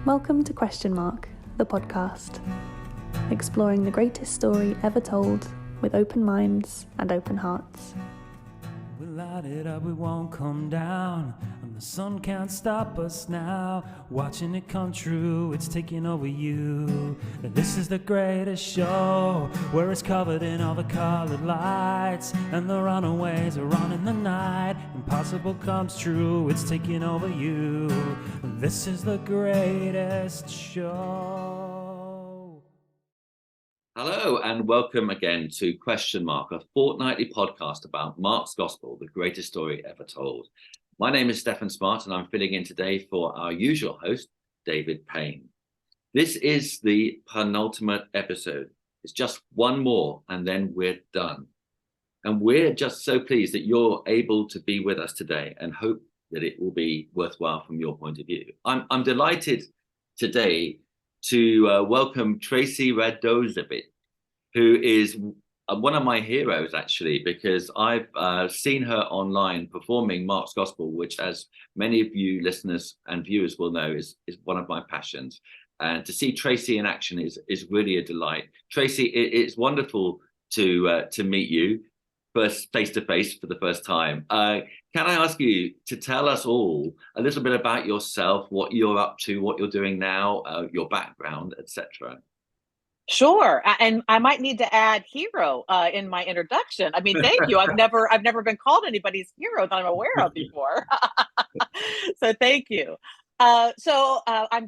Welcome to Question Mark, the podcast, exploring the greatest story ever told with open minds and open hearts. We light it up, we won't come down, and the sun can't stop us now. Watching it come true, it's taking over you. This is the greatest show, where it's covered in all the colored lights, and the runaways are on in the night. Impossible comes true, it's taking over you. This is the greatest show. Hello and welcome again to Question Mark, a fortnightly podcast about Mark's Gospel, the greatest story ever told. My name is Stephen Smart and I'm filling in today for our usual host, David Payne. This is the penultimate episode. It's just one more and then we're done. And we're just so pleased that you're able to be with us today and hope that it will be worthwhile from your point of view. I'm delighted today to welcome Tracy Radozovic, who is one of my heroes, actually, because I've seen her online performing Mark's Gospel, which, as many of you listeners and viewers will know, is one of my passions. And to see Tracy in action is really a delight. Tracy, it's wonderful to meet you first face to face for the first time. Can I ask you to tell us all a little bit about yourself, what you're up to, what you're doing now, your background, etc.? Sure, and I might need to add hero in my introduction. I mean, thank you. I've never been called anybody's hero that I'm aware of before. So thank you. I'm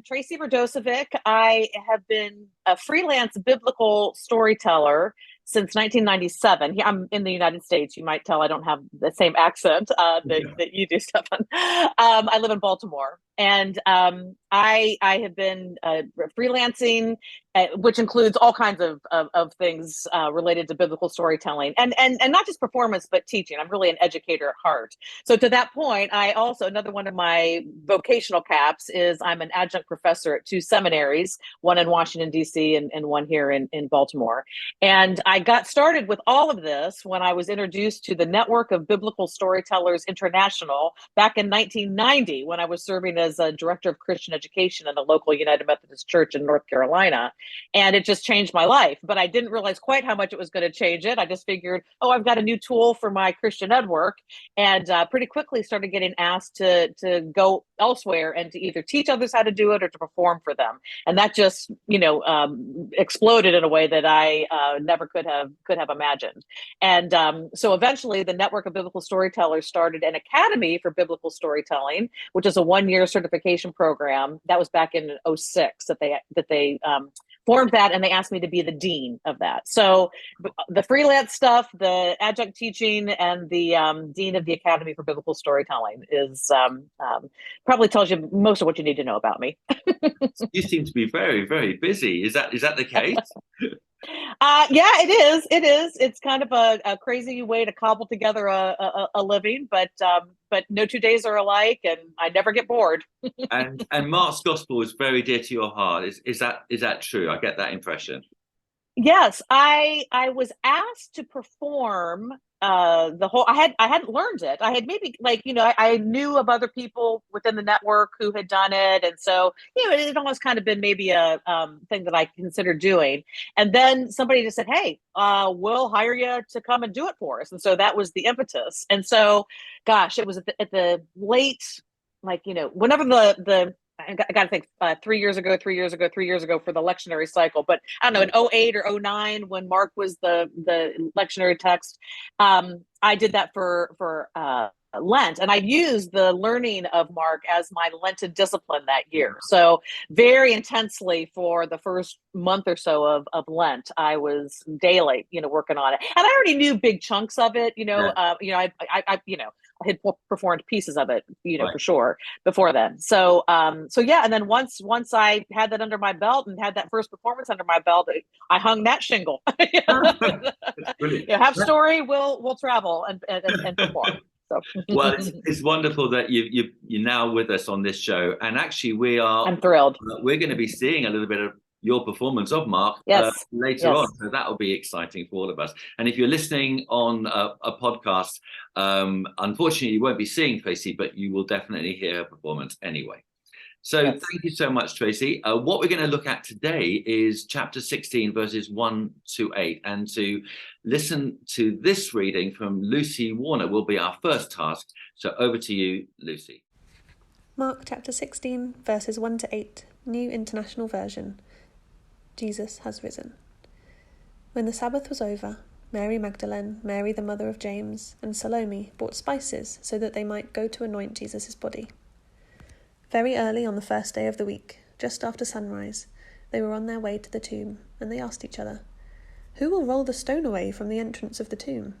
Tracy Radozovic. I have been a freelance biblical storyteller since 1997. I'm in the United States. You might tell I don't have the same accent that you do, Stefan. I live in Baltimore, and I have been freelancing, which includes all kinds of things related to biblical storytelling, and not just performance, but teaching. I'm really an educator at heart. So to that point, I also, another one of my vocational caps is I'm an adjunct professor at two seminaries, one in Washington, D.C. and one here in Baltimore. And I got started with all of this when I was introduced to the Network of Biblical Storytellers International back in 1990, when I was serving as a director of Christian education in the local United Methodist Church in North Carolina. And it just changed my life. But I didn't realize quite how much it was going to change it. I just figured, I've got a new tool for my Christian ed work. And pretty quickly started getting asked to go elsewhere and to either teach others how to do it or to perform for them. And that just, exploded in a way that I never could have imagined. And so eventually the Network of Biblical Storytellers started an Academy for Biblical Storytelling, which is a one-year certification program. That was back in 2006 that they formed that, and they asked me to be the dean of that. So the freelance stuff, the adjunct teaching, and the dean of the Academy for Biblical Storytelling is probably tells you most of what you need to know about me. You seem to be very, very busy. Is that the case? Yeah, it is. It is. It's kind of a crazy way to cobble together a living, but no 2 days are alike, and I never get bored. and Mark's Gospel is very dear to your heart. Is that true? I get that impression. Yes, I was asked to perform the whole. I hadn't learned it. I had maybe I knew of other people within the network who had done it, and so it had almost kind of been maybe a thing that I considered doing. And then somebody just said, "Hey, we'll hire you to come and do it for us." And so that was the impetus. And so, gosh, it was at the late, whenever the I got to think 3 years ago for the lectionary cycle, but I don't know, in 2008 or 2009 when Mark was the lectionary text, I did that for Lent, and I used the learning of Mark as my Lenten discipline that year. So very intensely for the first month or so of Lent, I was daily, working on it, and I already knew big chunks of it. I had performed pieces of it, Right. for sure before then. So yeah. And then once I had that under my belt and had that first performance under my belt, I hung that shingle. That's brilliant. Have story, we'll travel and perform. So. Well, it's wonderful that you're now with us on this show, and actually I'm thrilled. We're going to be seeing a little bit of your performance of Mark later on, so that will be exciting for all of us. And if you're listening on a podcast, unfortunately you won't be seeing Tracy, but you will definitely hear her performance anyway. So Yes. thank you so much, Tracy. What we're going to look at today is chapter 16, verses 1 to 8. And to listen to this reading from Lucy Warner will be our first task. So over to you, Lucy. Mark chapter 16, verses 1 to 8, New International Version. Jesus has risen. When the Sabbath was over, Mary Magdalene, Mary the mother of James, and Salome bought spices so that they might go to anoint Jesus' body. Very early on the first day of the week, just after sunrise, they were on their way to the tomb, and they asked each other, "Who will roll the stone away from the entrance of the tomb?"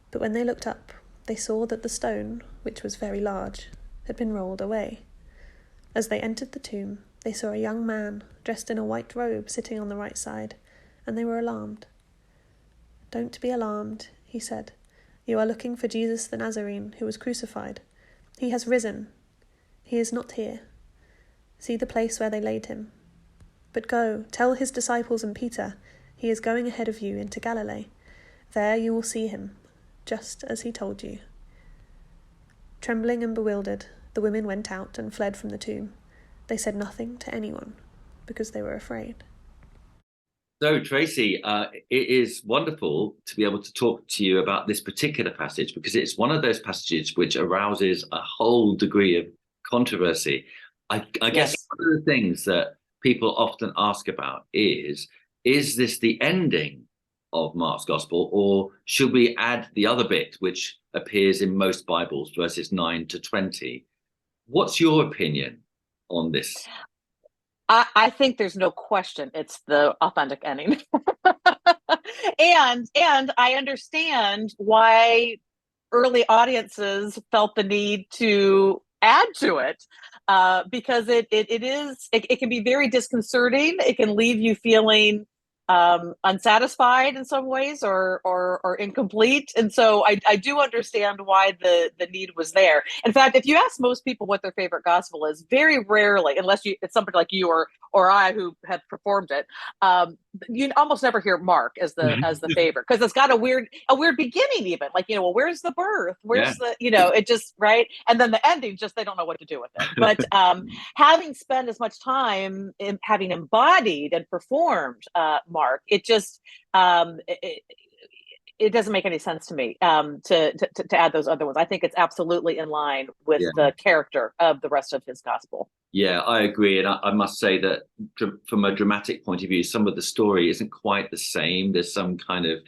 But when they looked up, they saw that the stone, which was very large, had been rolled away. As they entered the tomb, they saw a young man dressed in a white robe sitting on the right side, and they were alarmed. "Don't be alarmed," he said. "You are looking for Jesus the Nazarene, who was crucified. He has risen. He is not here. See the place where they laid him. But go, tell his disciples and Peter, he is going ahead of you into Galilee. There you will see him, just as he told you." Trembling and bewildered, the women went out and fled from the tomb. They said nothing to anyone, because they were afraid. So, Tracy, it is wonderful to be able to talk to you about this particular passage, because it's one of those passages which arouses a whole degree of controversy. I guess one of the things that people often ask about is this the ending of Mark's Gospel, or should we add the other bit, which appears in most Bibles, verses 9 to 20? What's your opinion on this? I think there's no question it's the authentic ending. and I understand why early audiences felt the need to add to it, because it can be very disconcerting. It can leave you feeling unsatisfied in some ways, or incomplete. And so I do understand why the need was there. In fact, if you ask most people what their favorite gospel is, very rarely, unless it's somebody like you or I who have performed it, you almost never hear Mark as the favorite, because it's got a weird beginning, even like, well, where's the birth? Where's the, it just, right? And then the ending, just they don't know what to do with it. But having spent as much time in having embodied and performed Mark, it just it doesn't make any sense to me to add those other ones. I think it's absolutely in line with the character of the rest of his gospel. Yeah, I agree. And I must say that from a dramatic point of view, some of the story isn't quite the same. There's some kind of,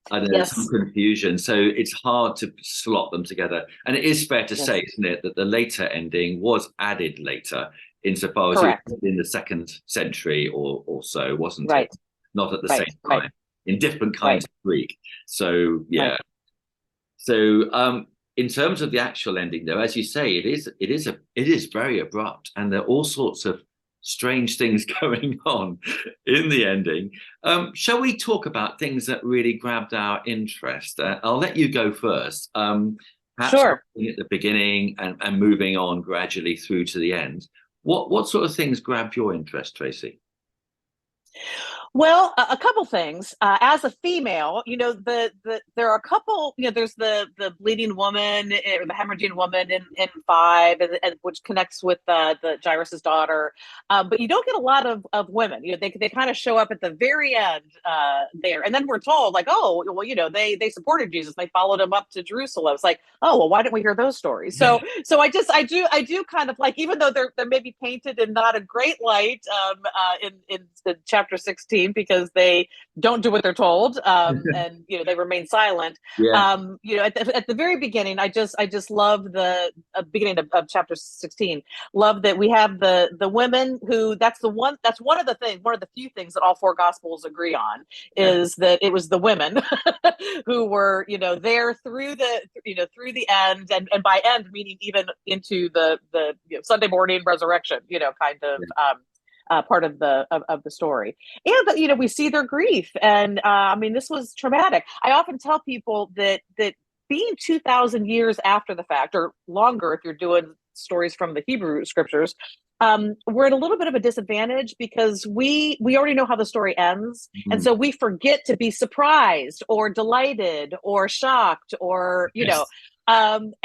I don't know, some confusion. So it's hard to slot them together. And it is fair to say, isn't it, that the later ending was added later, insofar as it was in the 2nd century or so, wasn't it? Not at the same time, in different kinds of Greek. So, yeah. So, in terms of the actual ending, though, as you say, it is very abrupt, and there are all sorts of strange things going on in the ending. Shall we talk about things that really grabbed our interest? I'll let you go first. Perhaps at the beginning and moving on gradually through to the end. What sort of things grabbed your interest, Tracy? Well, a couple things. As a female, there are a couple. There's the bleeding woman, or the hemorrhaging woman in 5, and which connects with the Jairus's daughter. But you don't get a lot of women. They kind of show up at the very end there, and then we're told like, oh, well, they supported Jesus. They followed him up to Jerusalem. It's like, oh, well, why didn't we hear those stories? So I do kind of like, even though they're maybe painted in not a great light in chapter 16. Because they don't do what they're told, and they remain silent. At the very beginning, I just love the beginning of chapter 16. Love that we have the women who that's one of the few things that all 4 gospels agree on, is that it was the women who were there through the end, and by end meaning even into the Sunday morning resurrection, kind of. Part of the story, and we see their grief, and this was traumatic. I often tell people that being 2,000 years after the fact, or longer if you're doing stories from the Hebrew scriptures, we're at a little bit of a disadvantage, because we already know how the story ends, and so we forget to be surprised or delighted or shocked or And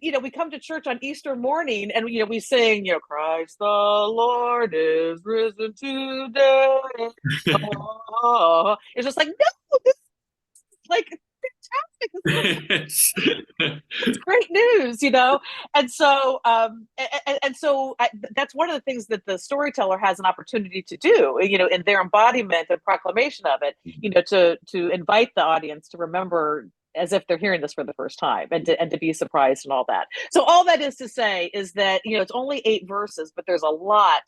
we come to church on Easter morning, and we sing, Christ the Lord is risen today. Oh, it's just like, no, this is like fantastic. It's great news, And so, that's one of the things that the storyteller has an opportunity to do, in their embodiment and proclamation of it, to invite the audience to remember as if they're hearing this for the first time, and to be surprised and all that. So all that is to say is that, it's only 8 verses, but there's a lot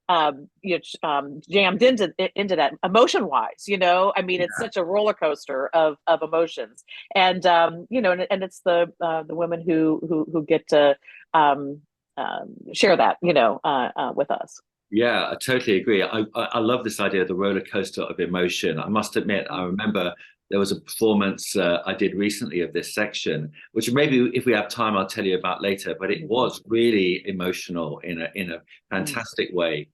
jammed into that emotion wise. It's such a roller coaster of emotions, and and it's the women who get to share that with us. Yeah, I totally agree. I love this idea of the roller coaster of emotion. I must admit, I remember there was a performance I did recently of this section, which maybe if we have time, I'll tell you about later, but it was really emotional in a fantastic way.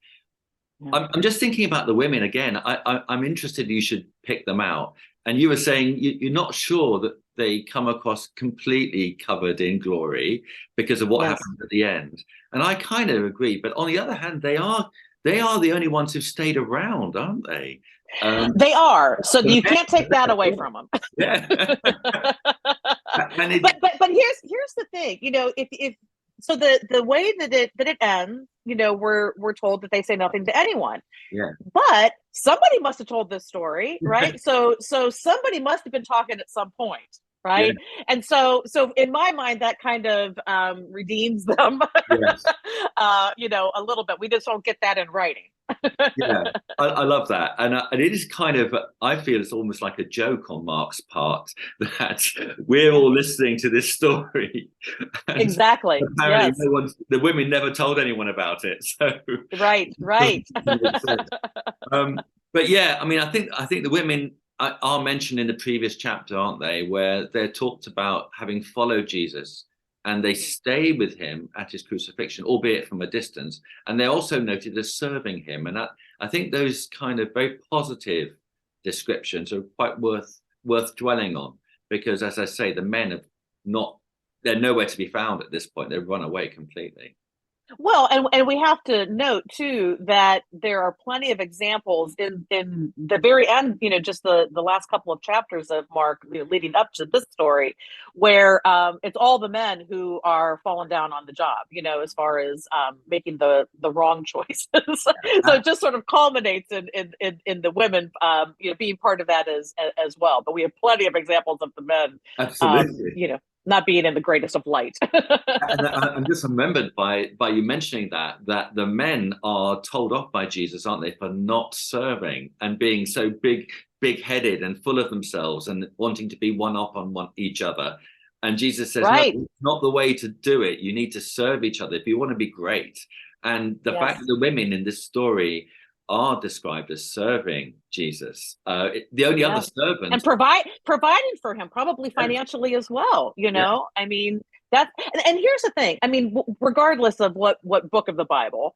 Yeah. I'm just thinking about the women again. I'm interested, you should pick them out. And you were saying you're not sure that they come across completely covered in glory because of what happened at the end. And I kind of agree. But on the other hand, they are the only ones who've stayed around, aren't they? They are. So you can't take that away from them. Yeah. But here's the thing, if so the way that it ends, we're told that they say nothing to anyone. Yeah. But somebody must have told this story, right? So somebody must have been talking at some point, right? Yeah. And so in my mind, that kind of redeems them, yes. A little bit. We just don't get that in writing. Yeah, I love that, and it is kind of, I feel it's almost like a joke on Mark's part that we're all listening to this story. Exactly. Apparently, the women never told anyone about it. So right. But yeah, I think the women are mentioned in the previous chapter, aren't they? Where they're talked about having followed Jesus. And they stay with him at his crucifixion, albeit from a distance. And they're also noted as serving him. And I think those kind of very positive descriptions are quite worth dwelling on. Because as I say, the men they're nowhere to be found at this point. They've run away completely. Well, and we have to note too that there are plenty of examples in the very end, just the last couple of chapters of Mark leading up to this story, where it's all the men who are falling down on the job, as far as making the wrong choices. So it just sort of culminates in the women, being part of that as well. But we have plenty of examples of the men, absolutely, not being in the greatest of light. And I'm just remembered by you mentioning that the men are told off by Jesus, aren't they, for not serving and being so big-headed and full of themselves and wanting to be one up on each other. And Jesus says, right. No, it's not the way to do it. You need to serve each other if you want to be great. And the fact that the women in this story are described as serving Jesus. The only other servant, and providing for him, probably financially as well. That's and here's the thing. Regardless of what book of the Bible,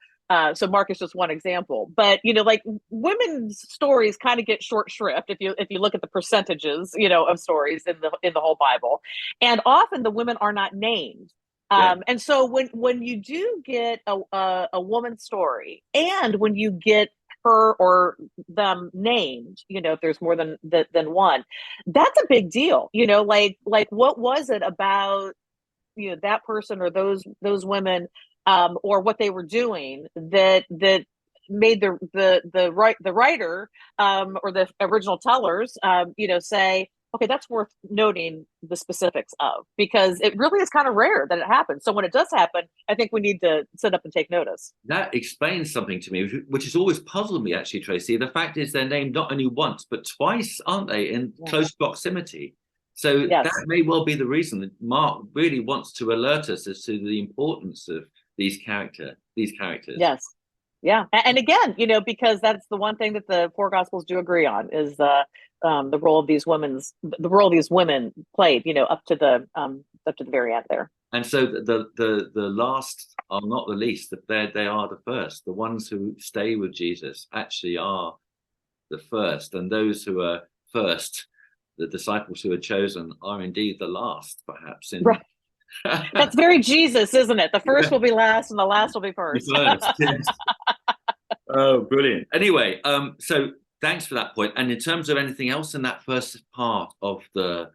so Mark is just one example, but like women's stories kind of get short shrift if you look at the percentages, of stories in the whole Bible, and often the women are not named. And so when you do get a woman's story, and when you get her or them named, if there's more than one, that's a big deal. Like what was it about that person or those women, or what they were doing that made the writer or the original tellers say, okay, that's worth noting the specifics of, because it really is kind of rare that it happens. So when it does happen, I think we need to sit up and take notice. That explains something to me, which has always puzzled me, actually, Tracy. The fact is they're named not only once, but twice, aren't they, in close proximity? So that may well be the reason that Mark really wants to alert us as to the importance of these characters. Yes. Yeah. And again, because that's the one thing that the 4 Gospels do agree on is the role of these women played, up to the very end there. And so the last are not the least. They are the first. The ones who stay with Jesus actually are the first, and those who are first, the disciples who are chosen, are indeed the last, perhaps That's very Jesus, isn't it? The first will be last and the last will be first. First, yes. Oh, brilliant. Anyway, so thanks for that point. And in terms of anything else in that first part of the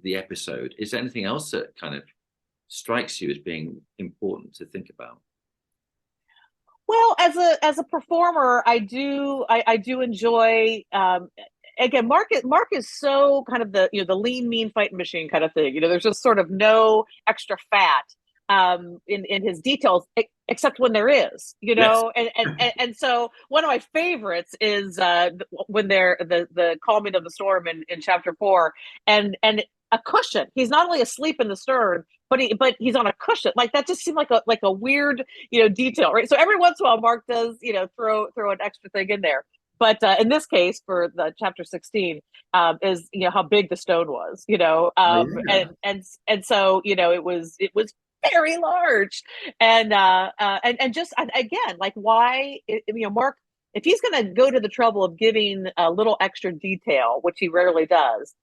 episode, is there anything else that kind of strikes you as being important to think about? Well, as a performer, I do enjoy. Again, Mark is so kind of the the lean, mean fighting machine kind of thing. There's just sort of no extra fat in his details, except when there is. Yes. And so one of my favorites is when they're the calming of the storm in chapter 4, and a cushion. He's not only asleep in the stern, but he's on a cushion. Like that just seemed like a weird detail, right? So every once in a while, Mark does throw an extra thing in there. But in this case, for the chapter 16, is how big the stone was, and so it was very large, and just again, like why Mark, if he's going to go to the trouble of giving a little extra detail, which he rarely does,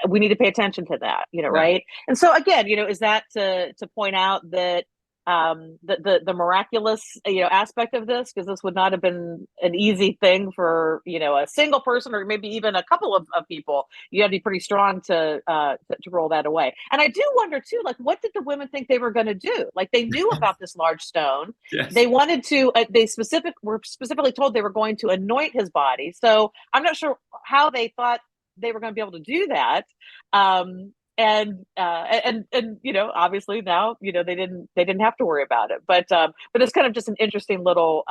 we need to pay attention to that, right? And so again, is that to point out that the miraculous aspect of this, because this would not have been an easy thing for a single person or maybe even a couple of people. You have to be pretty strong to roll that away. And I do wonder too, like, what did the women think they were going to do? Like, they knew about this large stone. Yes. They wanted to. Were specifically told they were going to anoint his body. So I'm not sure how they thought they were going to be able to do that. And obviously now they didn't have to worry about it, but it's kind of just an interesting little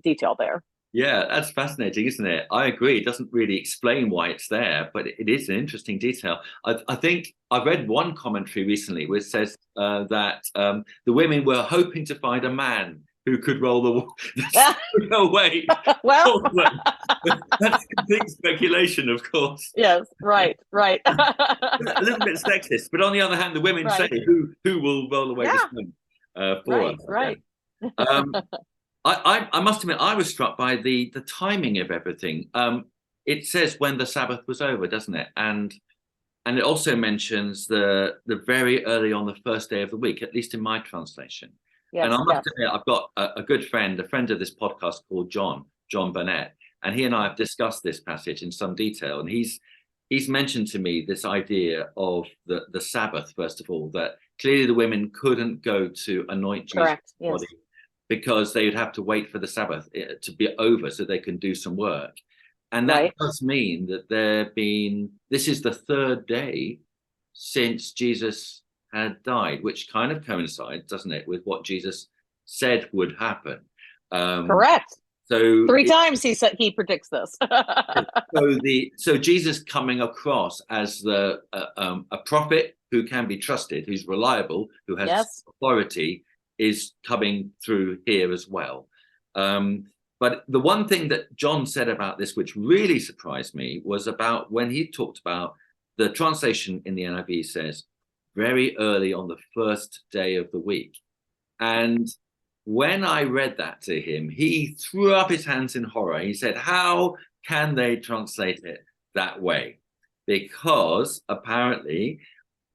detail there. Yeah, that's fascinating, isn't it? I agree. It doesn't really explain why it's there, but it is an interesting detail. I think I read one commentary recently which says that the women were hoping to find a man who could roll the away. Well, that's complete speculation, of course. Yes, right. A little bit sexist, but on the other hand, the women say, "Who will roll away the stone for us?" Right. I must admit, I was struck by the timing of everything. It says when the Sabbath was over, doesn't it? And it also mentions the very early on the first day of the week, at least in my translation. Yes, and I must admit, I've got a good friend, a friend of this podcast called John Burnett, and he and I have discussed this passage in some detail. And he's mentioned to me this idea of the Sabbath, first of all, that clearly the women couldn't go to anoint Jesus' body because they would have to wait for the Sabbath to be over so they can do some work. And that does mean that this is the third day since Jesus had died, which kind of coincides, doesn't it, with what Jesus said would happen. Correct. So 3 times he predicts this. so Jesus coming across as a prophet who can be trusted, who's reliable, who has authority, is coming through here as well. But the one thing that John said about this, which really surprised me, was about when he talked about the translation in the NIV says, very early on the first day of the week. And when I read that to him, he threw up his hands in horror. He said, how can they translate it that way? Because apparently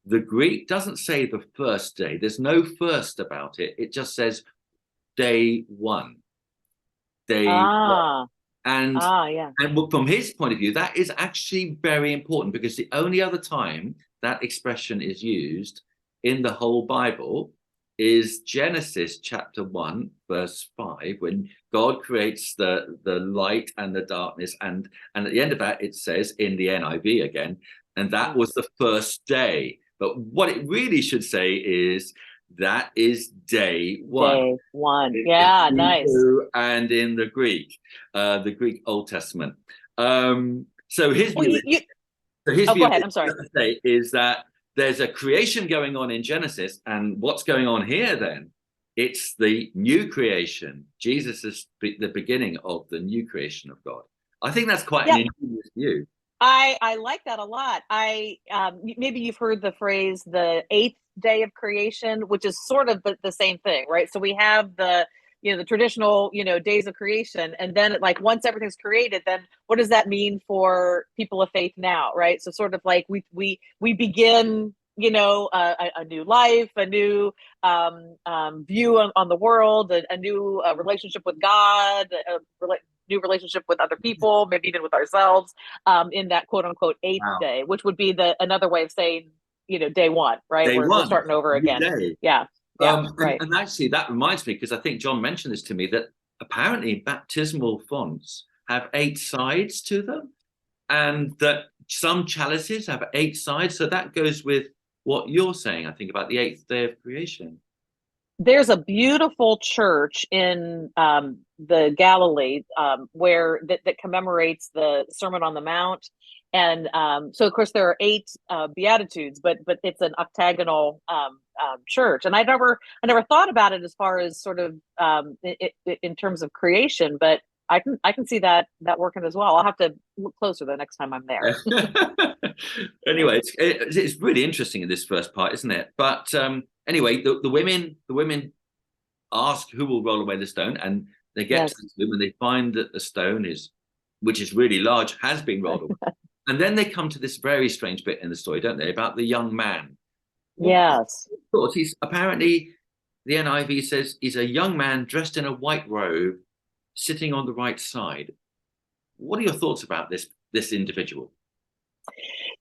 the Greek doesn't say the first day. There's no first about it. It just says day one. Day one. And from his point of view, that is actually very important, because the only other time that expression is used in the whole Bible is Genesis chapter 1, verse 5, when God creates the light and the darkness. And at the end of that, it says in the NIV again, and that was the first day. But what it really should say is that is day one. Day one. Yeah, nice. And in the Greek Old Testament. So his view go ahead. I'm sorry. Is that there's a creation going on in Genesis, and what's going on here then? It's the new creation. Jesus is the beginning of the new creation of God. I think that's quite an ingenious view. I like that a lot. Maybe you've heard the phrase the 8th day of creation, which is sort of the same thing, right? So we have the traditional days of creation, and then once everything's created, then what does that mean for people of faith now, right? So sort of like we begin a new life, a new view on the world, a new relationship with God, new relationship with other people, maybe even with ourselves, in that quote unquote eighth Wow. day, which would be another way of saying, day one, right? Day We're one, starting over new again. day. Yeah. Yeah. Right. And actually, that reminds me, because I think John mentioned this to me, that apparently baptismal fonts have 8 sides to them, and that some chalices have 8 sides. So that goes with what you're saying, I think, about the 8th day of creation. There's a beautiful church in the Galilee where that commemorates the Sermon on the Mount, and so of course there are 8 beatitudes, but it's an octagonal church, and I never thought about it as far as sort of in terms of creation, but I can see that working as well. I'll have to look closer the next time I'm there. Anyway, it's really interesting in this first part, isn't it? But anyway, the women ask who will roll away the stone, and they get to the tomb and they find that the stone which is really large, has been rolled away. And then they come to this very strange bit in the story, don't they, about the young man. Yes. He's apparently, the NIV says, he's a young man dressed in a white robe, sitting on the right side. What are your thoughts about this individual?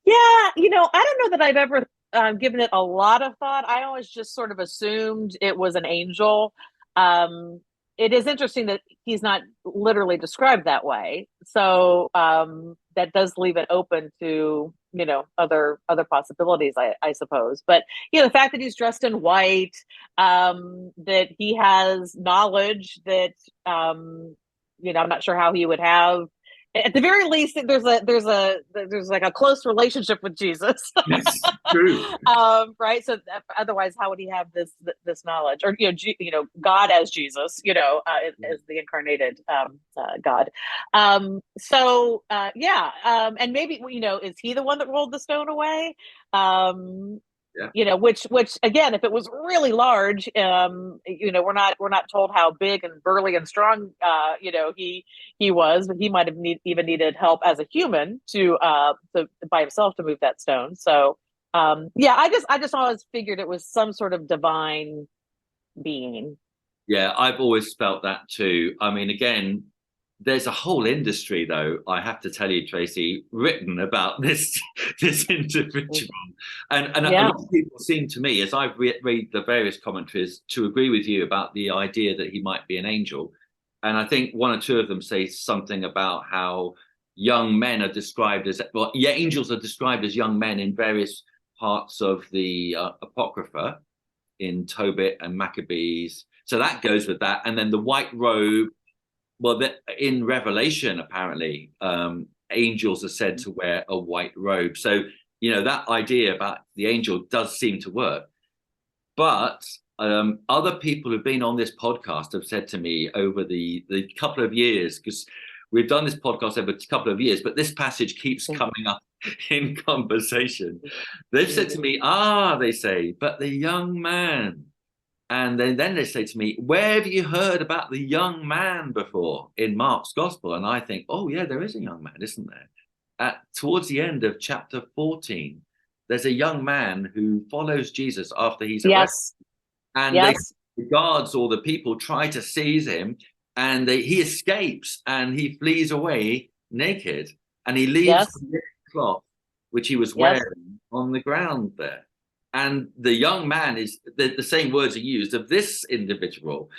Yeah, I don't know that I've ever given it a lot of thought. I always just sort of assumed it was an angel. It is interesting that he's not literally described that way. So that does leave it open to, other possibilities, I suppose. But, the fact that he's dressed in white, that he has knowledge that, I'm not sure how he would have. At the very least, there's like a close relationship with Jesus. Yes, true. Right. So otherwise, how would he have this knowledge, or God as Jesus, as the incarnated God? And maybe is he the one that rolled the stone away? Which again, if it was really large, we're not told how big and burly and strong he was, but he might have even needed help as a human to by himself to move that stone. So I just always figured it was some sort of divine being. Yeah, I've always felt that too. I mean, again, there's a whole industry, though, I have to tell you, Tracy, written about this individual. And a lot of people seem to me, as I've read the various commentaries, to agree with you about the idea that he might be an angel. And I think 1 or 2 of them say something about how young men are described as, angels are described as young men in various parts of the Apocrypha, in Tobit and Maccabees. So that goes with that. And then the white robe. Well, in Revelation, apparently, angels are said to wear a white robe. So, that idea about the angel does seem to work. But other people who've been on this podcast have said to me over the couple of years, because we've done this podcast over a couple of years, but this passage keeps coming up in conversation. They've said to me, they say, but the young man. And then they say to me, where have you heard about the young man before in Mark's gospel? And I think, oh, yeah, there is a young man, isn't there? Towards the end of chapter 14, there's a young man who follows Jesus after he's arrested. And the guards or the people try to seize him, and he escapes and he flees away naked. And he leaves the cloth, which he was wearing, on the ground there. And the young man is the same words are used of this individual.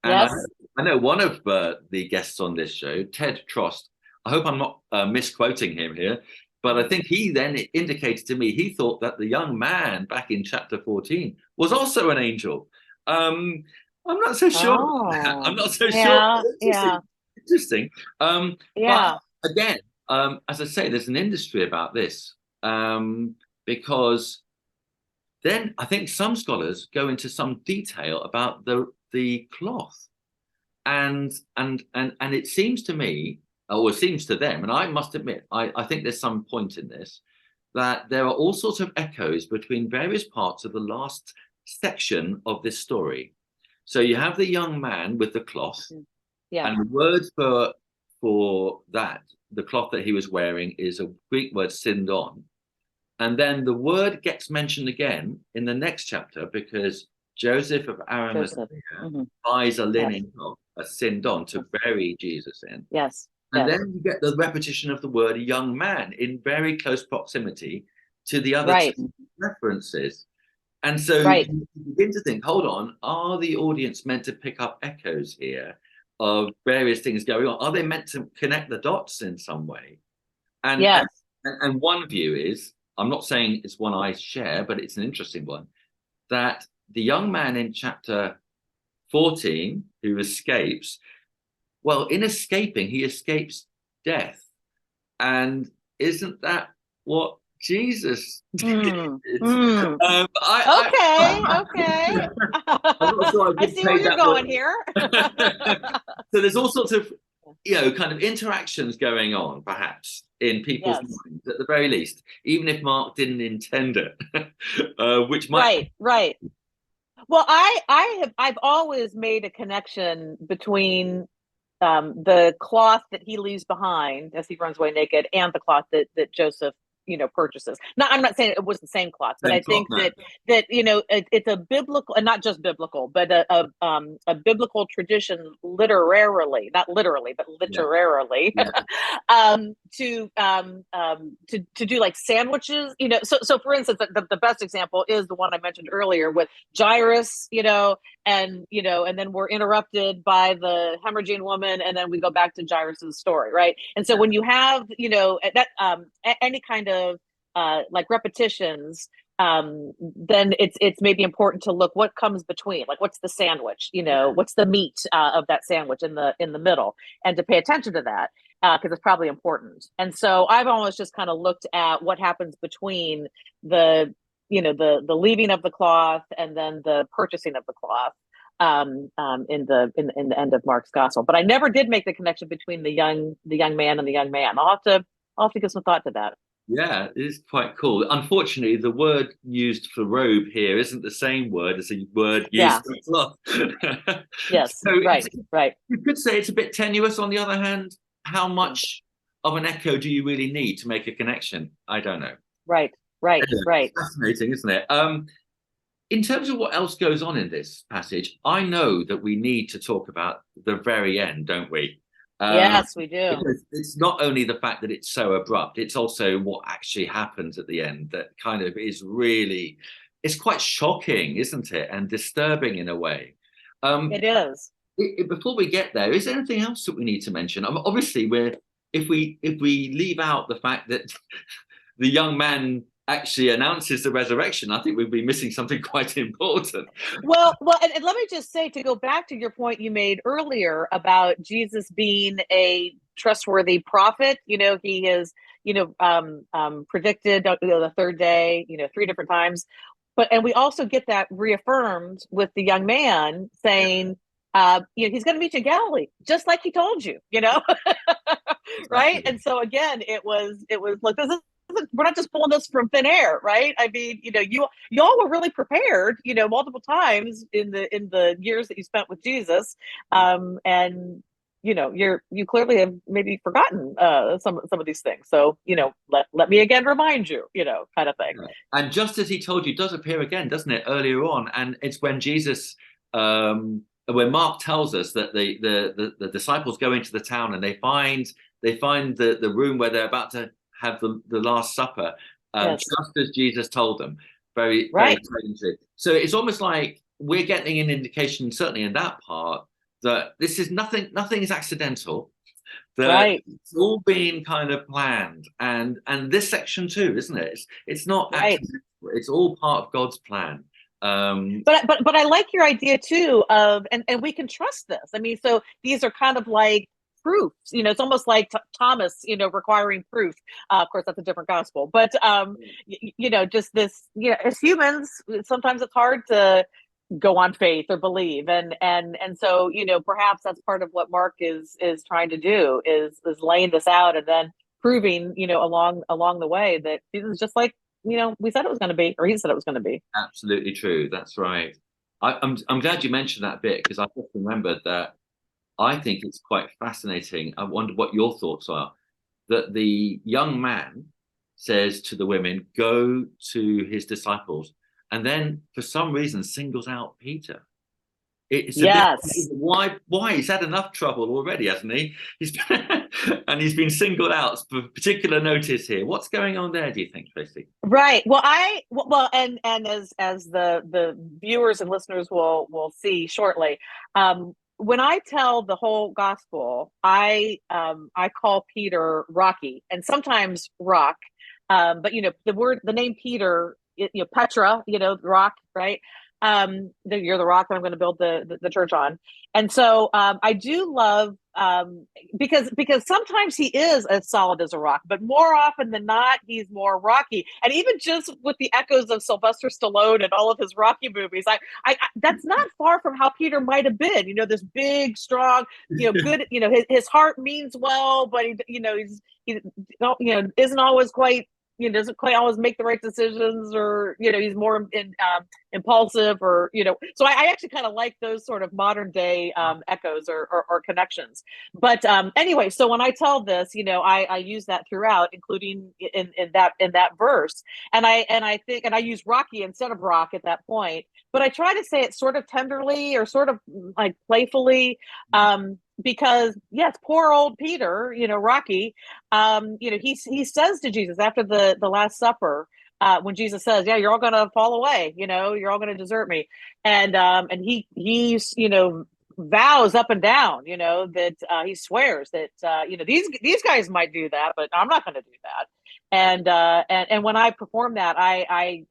And I know one of the guests on this show, Ted Trost, I hope I'm not misquoting him here, but I think he then indicated to me he thought that the young man back in chapter 14 was also an angel. I'm not so sure. I'm not so sure. Interesting. But again, as I say, there's an industry about this because then I think some scholars go into some detail about the cloth, and it seems to me, or it seems to them, and I must admit, I think there's some point in this, that there are all sorts of echoes between various parts of the last section of this story. So you have the young man with the cloth, and the word for that, the cloth that he was wearing, is a Greek word, sindon. And then the word gets mentioned again in the next chapter because Joseph of Arimathea buys a linen cloth, a sindon, to bury Jesus in. Yes. And then you get the repetition of the word young man in very close proximity to the other two references. And so you begin to think, hold on, are the audience meant to pick up echoes here of various things going on? Are they meant to connect the dots in some way? And, and one view is, I'm not saying it's one I share, but it's an interesting one, that the young man in chapter 14 who escapes, well, in escaping, he escapes death. And isn't that what Jesus did? Okay. I'm not sure I see where you're going here. So there's all sorts of, kind of interactions going on, perhaps, in people's minds, at the very least, even if Mark didn't intend it, which might. Right. Well, I've always made a connection between the cloth that he leaves behind as he runs away naked and the cloth that Joseph purchases. I'm not saying it was the same cloth, but I think that it's a biblical, and not just biblical, but a biblical tradition, literarily, not literally, but literarily, to do like sandwiches. So for instance, the best example is the one I mentioned earlier with Jairus, and then we're interrupted by the hemorrhaging woman, and then we go back to Jairus's story, right? And so when you have that any kind of like repetitions, then it's maybe important to look what comes between, like what's the sandwich, what's the meat of that sandwich in the middle, and to pay attention to that because it's probably important. And so I've almost just kind of looked at what happens between the leaving of the cloth and then the purchasing of the cloth in the end of Mark's gospel. But I never did make the connection between the young man and the young man. I'll have to give some thought to that. Yeah, it is quite cool. Unfortunately, the word used for robe here isn't the same word as the word used for cloth. Yes, so right. You could say it's a bit tenuous. On the other hand, how much of an echo do you really need to make a connection? I don't know. Right. It's fascinating, isn't it? In terms of what else goes on in this passage, I know that we need to talk about the very end, don't we? Yes, we do. It's not only the fact that it's so abrupt, it's also what actually happens at the end that kind of is really, it's quite shocking, isn't it? And disturbing in a way. It is. Before we get there, is there anything else that we need to mention? Obviously, if we leave out the fact that the young man actually announces the resurrection, I think we'd be missing something quite important. Well, and let me just say, to go back to your point you made earlier about Jesus being a trustworthy prophet, he is, predicted the third day, 3 different times. And we also get that reaffirmed with the young man saying, he's going to meet you in Galilee, just like he told you, right? And so again, it was like, we're not just pulling this from thin air, right? I mean, you all were really prepared, multiple times in the years that you spent with Jesus, and you clearly have maybe forgotten some of these things. So let me again remind you, kind of thing. And just as he told you, does appear again, doesn't it, earlier on? And it's when Jesus, when Mark tells us that the disciples go into the town and they find the room where they're about to have the Last Supper, just as Jesus told them, very strangely. So it's almost like we're getting an indication, certainly in that part, that this is nothing is accidental. That it's all been kind of planned, and this section too, isn't it? It's not accidental. It's all part of God's plan. But I like your idea too of and we can trust this. I mean, so these are kind of like proofs, it's almost like Thomas, requiring proof. Of course, that's a different gospel, but just this, as humans, sometimes it's hard to go on faith or believe, and so perhaps that's part of what Mark is trying to do is laying this out and then proving along the way that this is just like we said it was going to be, or he said it was going to be. Absolutely true. That's right. I'm glad you mentioned that bit, because I just remembered that. I think it's quite fascinating. I wonder what your thoughts are, that the young man says to the women, go to his disciples, and then for some reason singles out Peter. It's Yes. why he's had enough trouble already, hasn't he? And he's been singled out for particular notice here. What's going on there, do you think, Tracy? Right. Well, and as the viewers and listeners will see shortly, when I tell the whole gospel, I call Peter Rocky and sometimes Rock, but the name Peter, Petra, rock, right? You're the rock that I'm going to build the church on. And so I do love, because sometimes he is as solid as a rock, but more often than not, he's more rocky. And even just with the echoes of Sylvester Stallone and all of his Rocky movies, I that's not far from how Peter might have been. This big, strong, good. His heart means well, but he isn't always quite. Doesn't quite always make the right decisions, or he's more impulsive, or So I actually kind of like those sort of modern day echoes or connections. But anyway, so when I tell this, I use that throughout, including in that verse, and I use Rocky instead of rock at that point. But I try to say it sort of tenderly or sort of like playfully. Because yes, poor old Peter, Rocky, he says to Jesus after the Last Supper, when Jesus says, "Yeah, you're all going to fall away, you're all going to desert me," and he's vows up and down, that he swears that these guys might do that, but I'm not going to do that. And when I perform that, I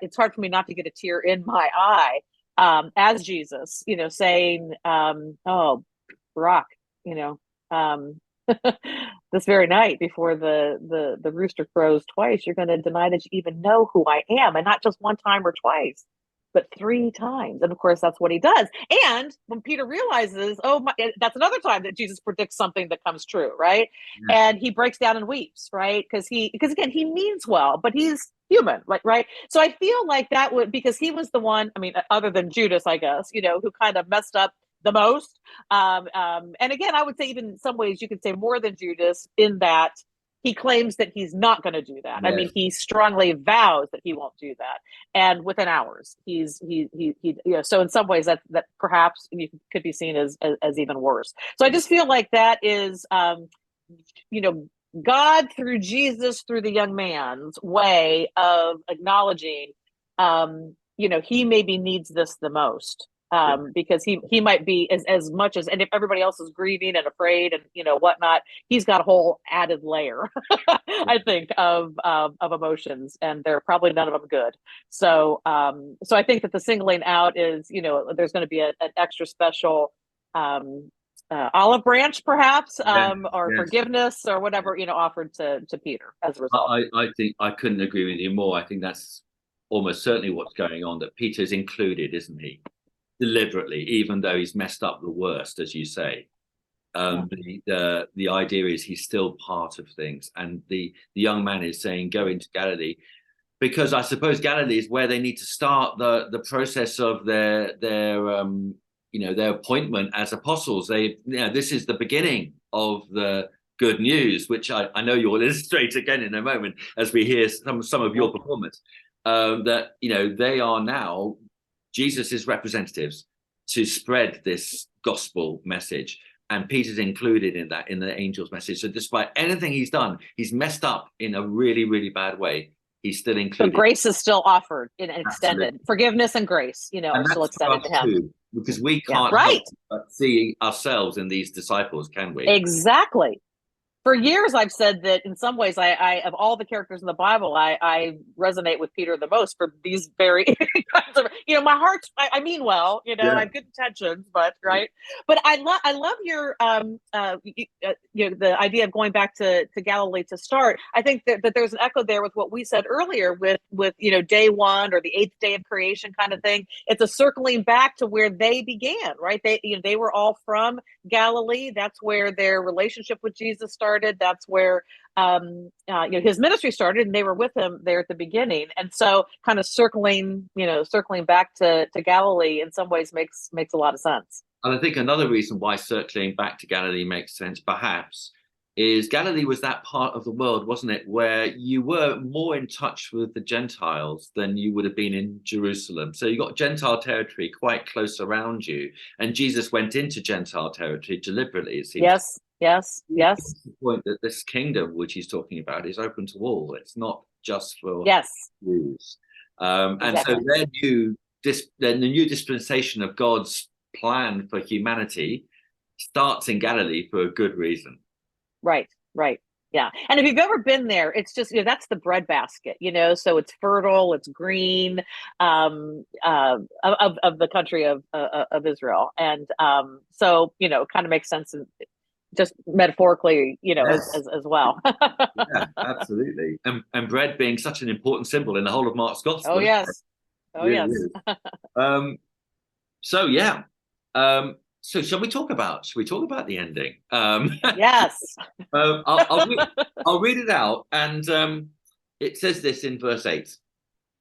it's hard for me not to get a tear in my eye, as Jesus, saying, "Oh, Rock, this very night before the rooster crows twice, you're going to deny that you even know who I am, and not just one time or twice, but 3 times." And of course, that's what he does. And when Peter realizes, that's another time that Jesus predicts something that comes true, right? Yeah. And he breaks down and weeps, right? Because again, he means well, but he's human, right? So I feel like that because he was the one, other than Judas, I guess, who kind of messed up the most. And again, I would say even in some ways you could say more than Judas, in that he claims that he's not going to do that. Yes. He strongly vows that he won't do that. And within hours, so in some ways that perhaps could be seen as even worse. So I just feel like that is, God through Jesus, through the young man's way of acknowledging, he maybe needs this the most. Because he might be as much as, and if everybody else is grieving and afraid and whatnot, he's got a whole added layer, I think, of emotions, and they're probably none of them good. So I think that the singling out is, there's going to be an extra special olive branch, perhaps, or forgiveness or whatever, offered to Peter as a result. I think I couldn't agree with you more. I think that's almost certainly what's going on, that Peter's included, isn't he? Deliberately, even though he's messed up the worst, as you say. The idea is he's still part of things, and the young man is saying, go into Galilee, because I suppose Galilee is where they need to start the process of their appointment as apostles. This is the beginning of the good news, which I know you'll illustrate again in a moment as we hear some of your performance. That they are now Jesus's representatives to spread this gospel message, and Peter's included in that, in the angel's message. So despite anything he's done, he's messed up in a really, really bad way, he's still included. So grace is still offered and extended. Absolutely. Forgiveness and grace, are still extended to him. Too, because we can't see ourselves in these disciples, can we? Exactly. For years, I've said that in some ways, I of all the characters in the Bible, I resonate with Peter the most for these very kinds of, my heart, I mean well, I have good intentions, but right. But I love your, the idea of going back to Galilee to start. I think that there's an echo there with what we said earlier with day one or the 8th day of creation kind of thing. It's a circling back to where they began, right? They were all from Galilee. That's where their relationship with Jesus started. That's where his ministry started, and they were with him there at the beginning. And so kind of circling back to Galilee in some ways makes a lot of sense. And I think another reason why circling back to Galilee makes sense, perhaps, is Galilee was that part of the world, wasn't it, where you were more in touch with the Gentiles than you would have been in Jerusalem. So you got Gentile territory quite close around you, and Jesus went into Gentile territory deliberately, it seems. Yes. The point that this kingdom, which he's talking about, is open to all. It's not just for Jews. And so the new dispensation of God's plan for humanity starts in Galilee for a good reason. Right. Yeah. And if you've ever been there, it's just, that's the breadbasket, so it's fertile, it's green, of the country of Israel. And so, it kind of makes sense, and just metaphorically, as well. Yeah, absolutely. And bread being such an important symbol in the whole of Mark's gospel. Oh, yes. Yes. So, yeah. So should we talk about the ending? Yes. I'll read it out. And it says this in verse 8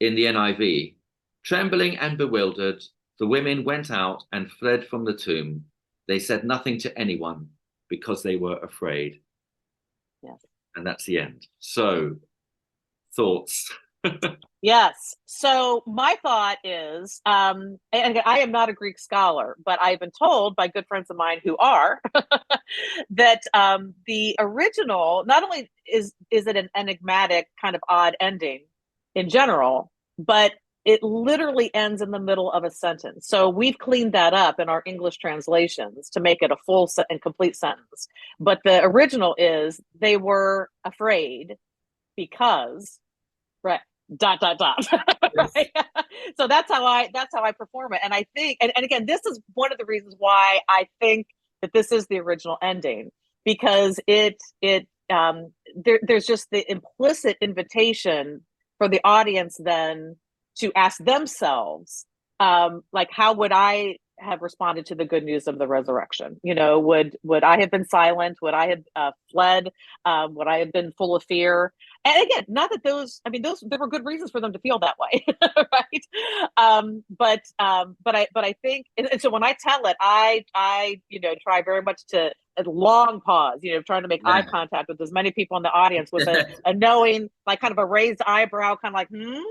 in the NIV. Trembling and bewildered, the women went out and fled from the tomb. They said nothing to anyone because they were afraid. Yes. And that's the end. So, thoughts? Yes. So my thought is, and I am not a Greek scholar, but I've been told by good friends of mine who are, that the original, not only is it an enigmatic kind of odd ending in general, but it literally ends in the middle of a sentence. So we've cleaned that up in our English translations to make it a full and complete sentence. But the original is, they were afraid because, right, ... Right? So that's how I perform it. And I think, and again, this is one of the reasons why I think that this is the original ending, because there's just the implicit invitation for the audience then to ask themselves, like, how would I have responded to the good news of the resurrection? Would I have been silent? Would I have fled? Would I have been full of fear? And again, not that there were good reasons for them to feel that way, right? But I think, and so when I tell it, I try very much to a long pause, trying to make eye contact with as many people in the audience with a knowing, like, kind of a raised eyebrow, kind of like,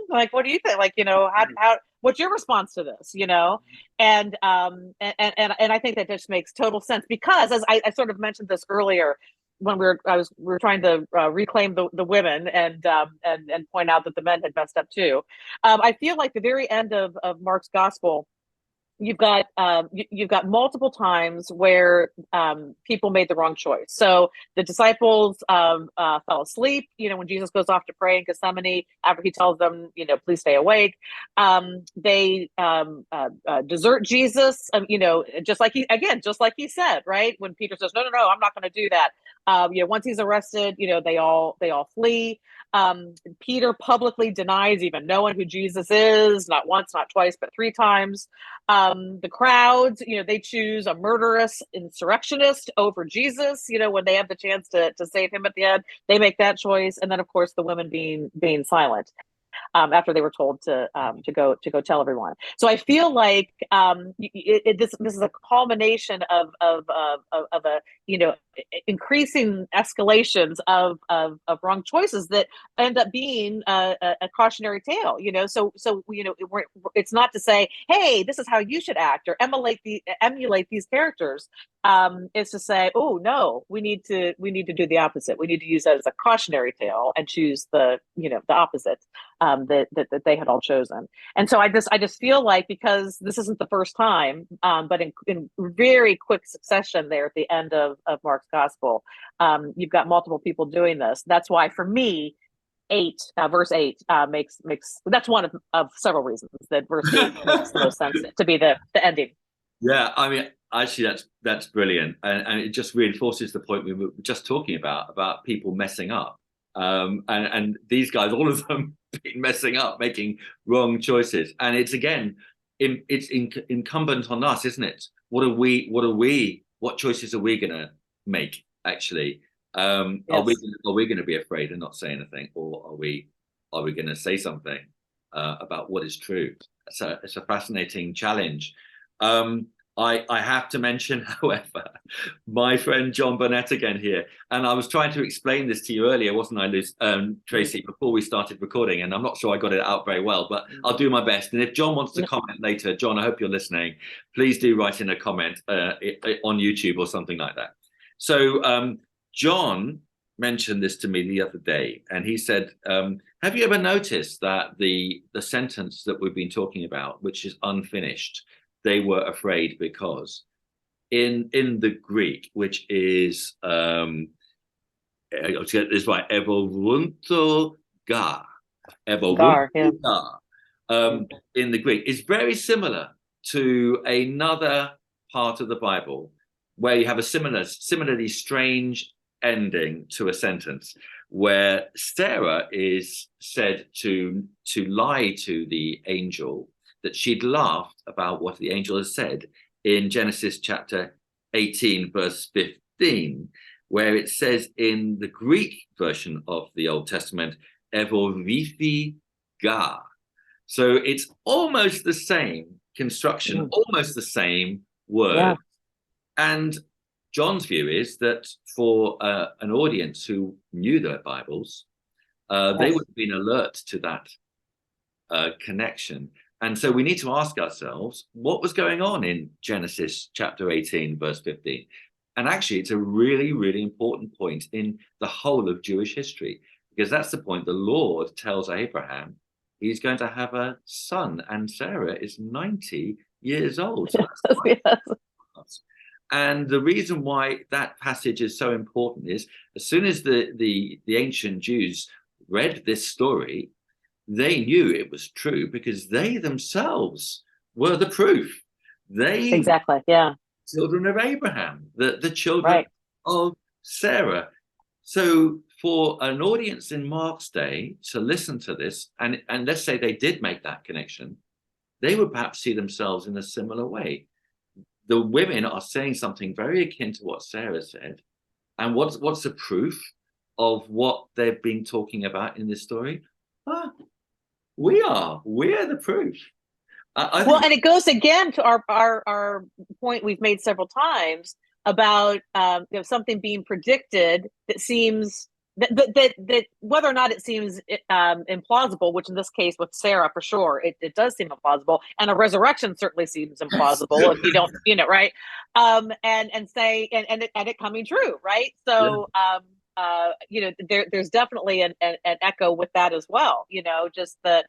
like, what do you think? Like, how what's your response to this? And I think that just makes total sense, because as I sort of mentioned this earlier, when we were trying to reclaim the women and point out that the men had messed up too. I feel like the very end of Mark's gospel, you've got multiple times where people made the wrong choice. So the disciples fell asleep, when Jesus goes off to pray in Gethsemane, after he tells them, please stay awake. They desert Jesus, just like he said, right? When Peter says, no, I'm not going to do that. Once he's arrested, they all flee. Peter publicly denies even knowing who Jesus is, not once, not twice, but 3 times. The crowds, they choose a murderous insurrectionist over Jesus, when they have the chance to save him at the end, they make that choice. And then, of course, the women being silent after they were told to go tell everyone. So I feel like this is a culmination of a increasing escalations of wrong choices that end up being a cautionary tale. So it's not to say, hey, this is how you should act or emulate these characters. It's to say, oh no, we need to do the opposite. We need to use that as a cautionary tale and choose the opposite that they had all chosen. And so I just feel like, because this isn't the first time, but in very quick succession there at the end of Mark's gospel, you've got multiple people doing this. That's why for me, verse 8 makes that's one of several reasons that verse 8 makes the most sense to be the ending. Yeah, I mean, actually, that's brilliant, and it just reinforces the point we were just talking about people messing up, and these guys, all of them, been messing up, making wrong choices, and it's incumbent on us, isn't it? What choices are we gonna make? Actually, yes. Are we gonna be afraid and not say anything, or are we gonna say something about what is true? So it's a fascinating challenge. I have to mention, however, my friend John Burnett again here. And I was trying to explain this to you earlier, wasn't I, Liz, Tracy, before we started recording? And I'm not sure I got it out very well, but I'll do my best. And if John wants to comment later, John, I hope you're listening. Please do write in a comment on YouTube or something like that. So John mentioned this to me the other day, and he said, have you ever noticed that the sentence that we've been talking about, which is unfinished, they were afraid because in the Greek, which is let's get this right, evolunto gar, Gar, yeah. in the Greek is very similar to another part of the Bible where you have a similarly strange ending to a sentence where Sarah is said to lie to the angel that she'd laughed about what the angel has said in Genesis chapter 18, verse 15, where it says in the Greek version of the Old Testament, evorithi ga. So it's almost the same construction, almost the same word. Yeah. And John's view is that for an audience who knew their Bibles, they would have been alert to that connection. And so we need to ask ourselves, what was going on in Genesis chapter 18, verse 15? And actually, it's a really, really important point in the whole of Jewish history, because that's the point the Lord tells Abraham he's going to have a son, and Sarah is 90 years old. So that's And the reason why that passage is so important is as soon as the ancient Jews read this story, they knew it was true because they themselves were the proof. They Exactly. Yeah. children of Abraham, the children of Sarah. So for an audience in Mark's day to listen to this, and let's say they did make that connection, they would perhaps see themselves in a similar way. The women are saying something very akin to what Sarah said. And what's the proof of what they've been talking about in this story? We're the proof. Well, and it goes again to our point we've made several times about something being predicted that seems that whether or not it seems implausible, which in this case with Sarah for sure it does seem implausible, and a resurrection certainly seems implausible if you don't, right? And it coming true, right? So there's definitely an echo with that as well. Just the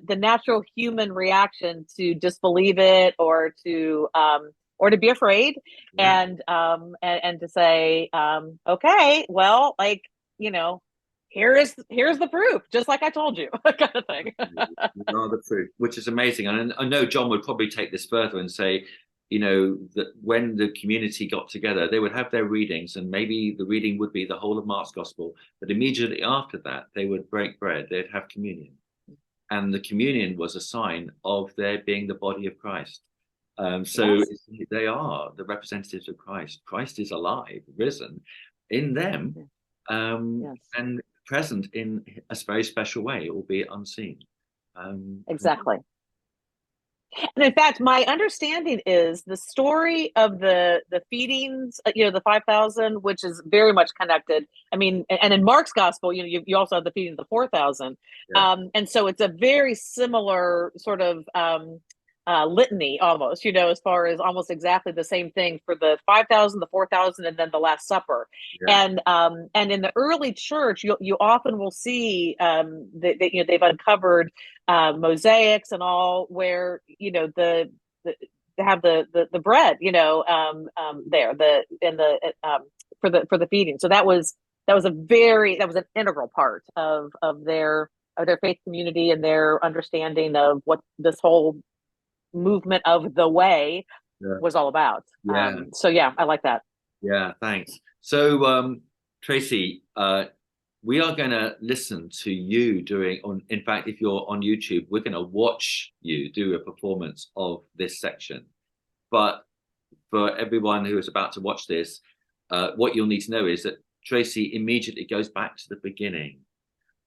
natural human reaction to disbelieve it or to be afraid, and to say, okay, well, like, here's the proof, just like I told you, kind of thing. The proof, which is amazing. And I know John would probably take this further and say, that when the community got together, they would have their readings, and maybe the reading would be the whole of Mark's Gospel. But immediately after that, they would break bread, they'd have communion. And the communion was a sign of their being the body of Christ. They are the representatives of Christ. Christ is alive, risen in them, and present in a very special way, albeit unseen. Exactly. And in fact, my understanding is the story of the feedings, the 5,000, which is very much connected. I mean, and in Mark's gospel, you also have the feeding of the 4,000. And so it's a very similar sort of litany almost, as far as almost exactly the same thing for the 5,000, the 4,000, and then the Last Supper. And in the early church, you often will see that they've uncovered mosaics and all where they have the bread there for the feeding. So that was an integral part of their faith community and their understanding of what this whole movement of the way was all about. So I like that. Thanks. So Tracy, we are going to listen to you in fact, if you're on YouTube, we're going to watch you do a performance of this section. But for everyone who is about to watch this, what you'll need to know is that Tracy immediately goes back to the beginning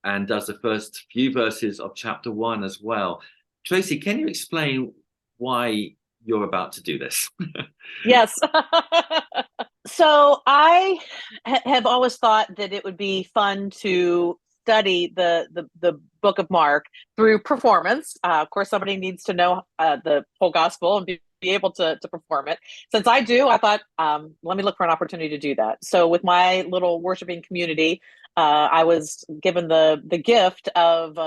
and does the first few verses of chapter 1 as well. Tracy, can you explain why you're about to do this. Yes. So I have always thought that it would be fun to study the book of Mark through performance. Of course, somebody needs to know the whole gospel and be able to perform it. Since I do, I thought, let me look for an opportunity to do that. So with my little worshiping community, I was given the gift of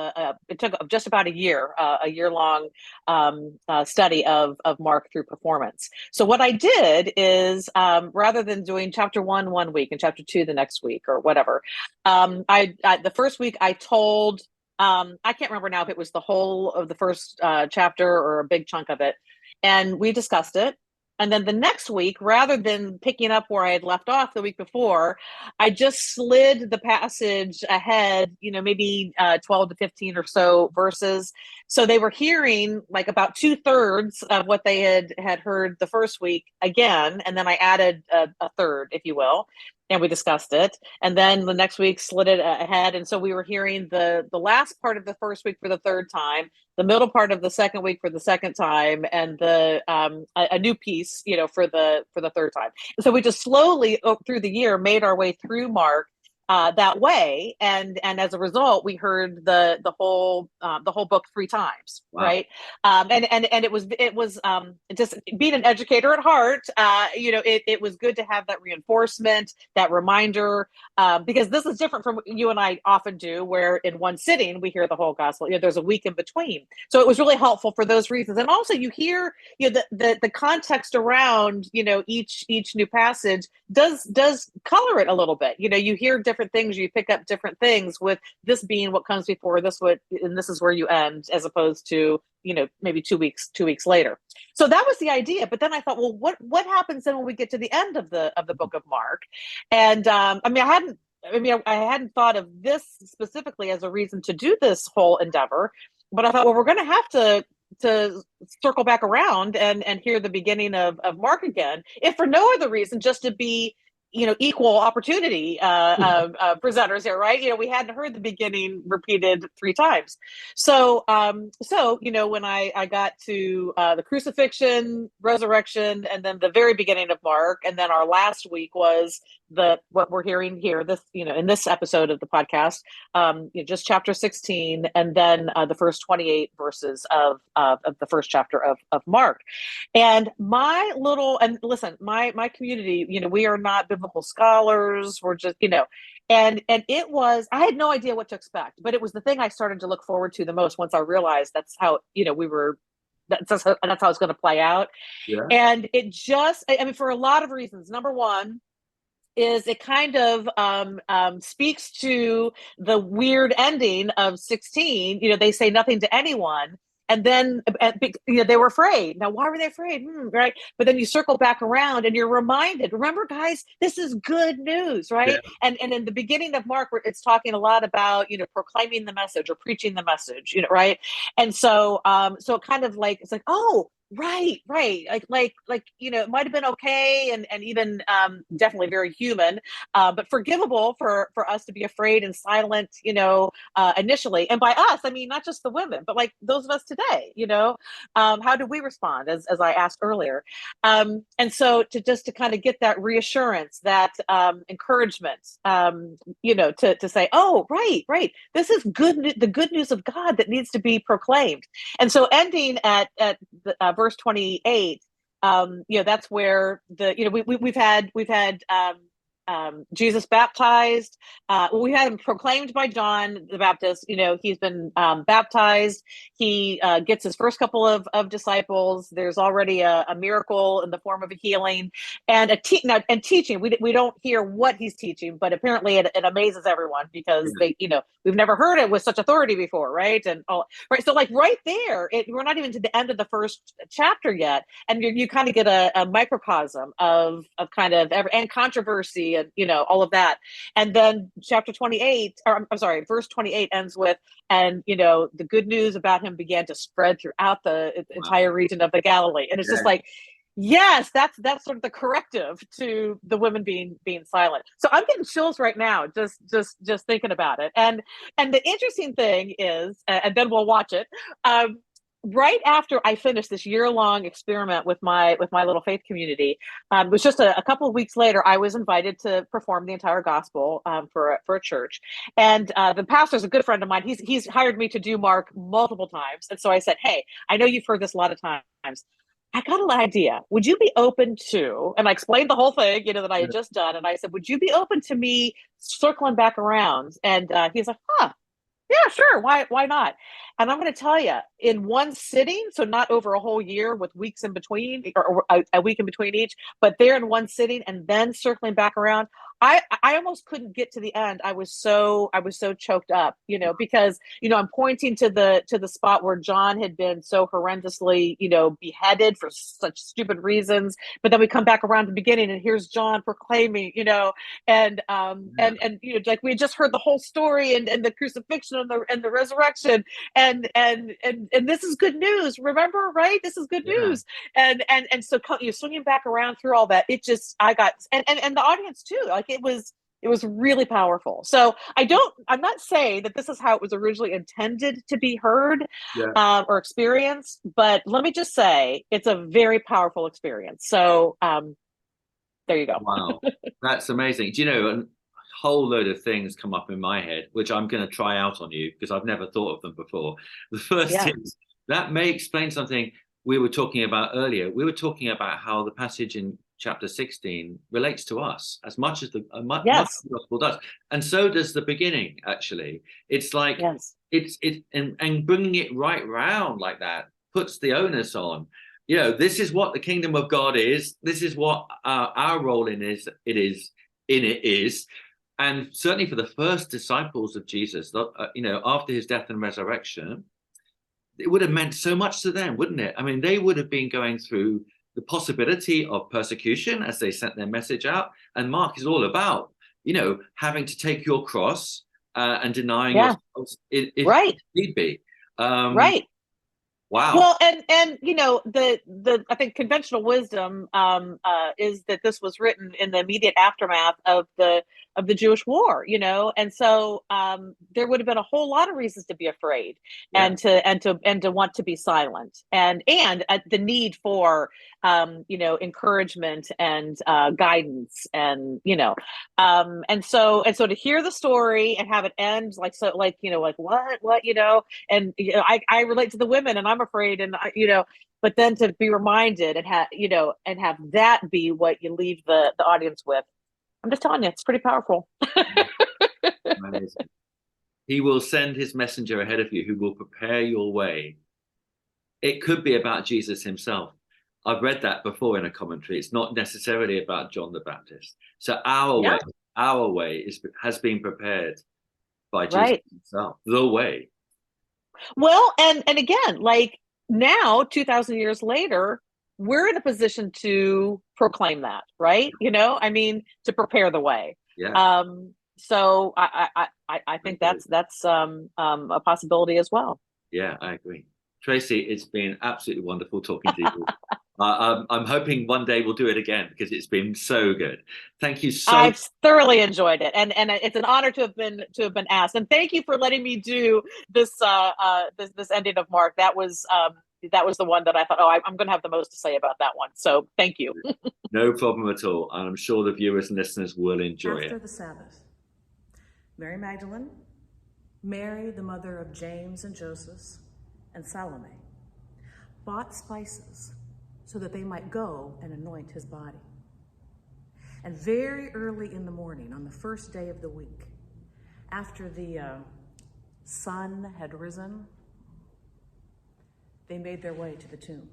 it took just about a year long study of Mark through performance. So what I did is rather than doing chapter 1 week and chapter 2 the next week or whatever, I the first week I told I can't remember now if it was the whole of the first chapter or a big chunk of it, and we discussed it. And then the next week, rather than picking up where I had left off the week before, I just slid the passage ahead, maybe 12 to 15 or so verses. So they were hearing like about 2/3 of what they had heard the first week again. And then I added a third, if you will, and we discussed it. And then the next week slid it ahead. And so we were hearing the last part of the first week for the third time, the middle part of the second week for the second time, and the a new piece, for the third time. So we just slowly through the year made our way through Mark that way, and as a result, we heard the whole book 3 times, wow. Right? And it was just being an educator at heart. It was good to have that reinforcement, that reminder, because this is different from what you and I often do, where in one sitting we hear the whole gospel. There's a week in between, so it was really helpful for those reasons. And also, you hear the context around each new passage does color it a little bit. You hear different things, you pick up different things, with this being what comes before this, and this is where you end, as opposed to maybe 2 weeks later. So that was the idea. But then I thought, well, what happens then when we get to the end of the book of Mark? And I hadn't thought of this specifically as a reason to do this whole endeavor, but I thought, well, we're going to have to circle back around and hear the beginning of Mark again, if for no other reason, just to be equal opportunity presenters here, right? We hadn't heard the beginning repeated 3 times. So when I got to the crucifixion, resurrection, and then the very beginning of Mark, and then our last week was what we're hearing here, this, in this episode of the podcast, just chapter 16, and then the first 28 verses of the first chapter of Mark. And my community, we are not biblical scholars. We're just, and it was, I had no idea what to expect, but it was the thing I started to look forward to the most once I realized that's how, that's how it's going to play out. Yeah. And it just, for a lot of reasons. Number one is it kind of speaks to the weird ending of 16. They say nothing to anyone. And then, they were afraid. Now, why were they afraid? Right. But then you circle back around and you're reminded, remember, guys, this is good news, right? Yeah. And in the beginning of Mark, it's talking a lot about, proclaiming the message or preaching the message, right? And so kind of like, it's like, oh, right. Like, it might've been okay. And even definitely very human, but forgivable for us to be afraid and silent, initially. And by us, I mean, not just the women, but like those of us today, how do we respond, as I asked earlier? And so to kind of get that reassurance, that encouragement, to say, oh, right. This is the good news of God that needs to be proclaimed. And so ending at verse 28, that's where we've had Jesus baptized. We had him proclaimed by John the Baptist. He's been baptized. He gets his first couple of disciples. There's already a miracle in the form of a healing and teaching. We don't hear what he's teaching, but apparently it amazes everyone, because we've never heard it with such authority before, right? And right. So like right there, we're not even to the end of the first chapter yet, and you kind of get a microcosm of kind of and controversy, and all of that. And then chapter 28, or I'm sorry, verse 28 ends with, and the good news about him began to spread throughout the entire region of the Galilee. And it's just like, yes, that's sort of the corrective to the women being silent. So I'm getting chills right now, just thinking about it. And the interesting thing is, and then we'll watch it. right after I finished this year-long experiment with my little faith community, it was just a couple of weeks later, I was invited to perform the entire gospel for a church, and the pastor's a good friend of mine. He's hired me to do Mark multiple times, and so I said, "Hey, I know you've heard this a lot of times. I got an idea. Would you be open to?" And I explained the whole thing, that I had just done, and I said, "Would you be open to me circling back around?" And he's like, "Huh. Yeah, sure. Why not?" And I'm going to tell you, in one sitting, so not over a whole year with weeks in between, or a week in between each, but there in one sitting and then circling back around, I almost couldn't get to the end. I was so choked up, because I'm pointing to the spot where John had been so horrendously, beheaded for such stupid reasons. But then we come back around to the beginning, and here's John proclaiming, and like we had just heard the whole story and the crucifixion and the resurrection, and this is good news. Remember, right? This is good news. And so you're swinging back around through all that. It just, I got, and the audience too. Like it was really powerful. So I'm not saying that this is how it was originally intended to be heard or experienced, but let me just say it's a very powerful experience. So there you go. Wow, that's amazing. Do you know, a whole load of things come up in my head, which I'm going to try out on you because I've never thought of them before. The first is that may explain something we were talking about earlier. We were talking about how the passage in chapter 16 relates to us as much as the gospel does, and so does the beginning. Actually, it's like and bringing it right round like that puts the onus on. This is what the kingdom of God is. This is what our role in it is. And certainly for the first disciples of Jesus, after his death and resurrection, it would have meant so much to them, wouldn't it? I mean, they would have been going through the possibility of persecution as they sent their message out. And Mark is all about, having to take your cross and denying yourselves if need be. Right. Wow. Well, and the I think conventional wisdom is that this was written in the immediate aftermath of the Jewish war, and so there would have been a whole lot of reasons to be afraid and to want to be silent, and the need for encouragement and guidance, and and so to hear the story and have it end like what and I relate to the women, and I'm afraid, and but then to be reminded and have that be what you leave the audience with. I'm just telling you, it's pretty powerful. Amazing. He will send his messenger ahead of you who will prepare your way. It could be about Jesus himself. I've read that before in a commentary. It's not necessarily about John the Baptist. So our way has been prepared by Jesus himself, the way. Well, and again, like now, 2,000 years later, we're in a position to proclaim that, right? To prepare the way. Yeah. So I think that's a possibility as well. Yeah, I agree. Tracy, it's been absolutely wonderful talking to you. I'm hoping one day we'll do it again because it's been so good. Thank you so much. I've thoroughly enjoyed it, and it's an honor to have been asked. And thank you for letting me do this this ending of Mark. That was the one that I thought, I'm going to have the most to say about that one. So thank you. No problem at all. And I'm sure the viewers and listeners will enjoy it. After the Sabbath, Mary Magdalene, Mary, the mother of James and Joseph, and Salome, bought spices so that they might go and anoint his body. And very early in the morning, on the first day of the week, after the sun had risen, they made their way to the tomb.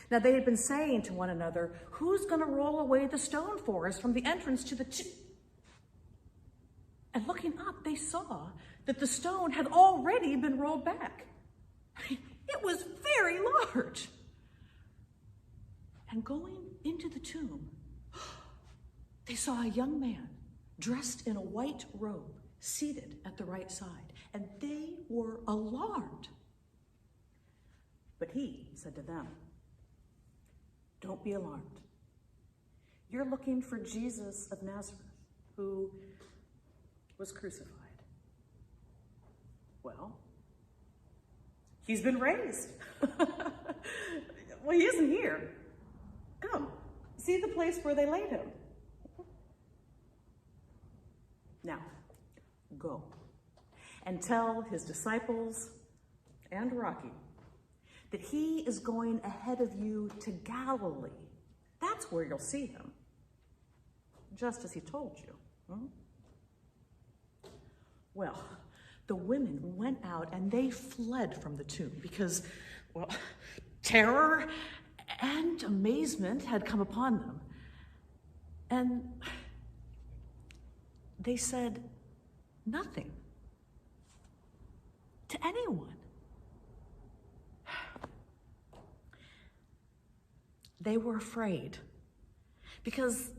Now they had been saying to one another, "Who's going to roll away the stone for us from the entrance to the tomb?" And looking up, they saw that the stone had already been rolled back. It was very large. And going into the tomb, they saw a young man dressed in a white robe, seated at the right side, and they were alarmed. But he said to them, "Don't be alarmed. You're looking for Jesus of Nazareth, who was crucified. Well, He's been raised. Well, he isn't here. Come, see the place where they laid him. Now, go and tell his disciples and Rocky that he is going ahead of you to Galilee. That's where you'll see him, just as he told you. Well, the women went out and they fled from the tomb because, well, terror and amazement had come upon them. And they said nothing to anyone. They were afraid because